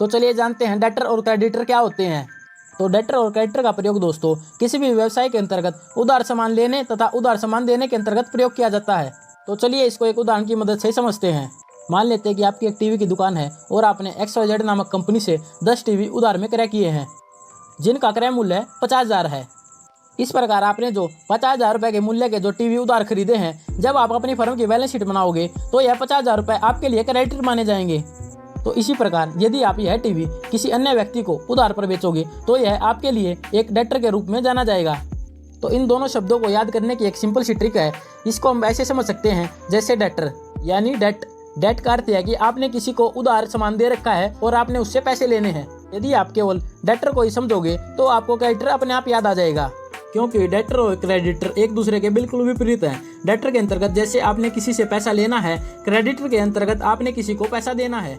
तो चलिए जानते हैं डेटर और क्रेडिटर क्या होते हैं। तो डेटर और क्रेडिटर का प्रयोग दोस्तों किसी भी व्यवसाय के अंतर्गत उधार सामान लेने तथा उधार सामान देने के अंतर्गत प्रयोग किया जाता है। तो चलिए इसको एक उदाहरण की मदद से समझते हैं। मान लेते हैं कि आपकी एक टीवी की दुकान है और आपने XYZ नामक कंपनी से 10 टीवी उधार में क्रय किए हैं, जिनका क्रय मूल्य 50,000 है। इस प्रकार आपने जो 50,000 रुपये के मूल्य के जो टीवी उधार खरीदे हैं, जब आप अपनी फर्म की बैलेंस शीट बनाओगे तो यह 50,000 रुपये आपके लिए क्रेडिटर माने जाएंगे। तो इसी प्रकार यदि आप यह टीवी किसी अन्य व्यक्ति को उधार पर बेचोगे तो यह आपके लिए एक डेटर के रूप में जाना जाएगा। तो इन दोनों शब्दों को याद करने की एक सिंपल सी ट्रिक है। इसको हम ऐसे समझ सकते हैं जैसे डेटर यानी डेट का अर्थ है कि आपने किसी को उधार सामान दे रखा है और आपने उससे पैसे लेने हैं। यदि आप केवल डेटर को ही समझोगे तो आपको क्रेडिटर अपने आप याद आ जाएगा, क्योंकि डेटर और क्रेडिटर एक दूसरे के बिल्कुल विपरीत हैं। डेटर के अंतर्गत जैसे आपने किसी से पैसा लेना है, क्रेडिटर के अंतर्गत आपने किसी को पैसा देना है।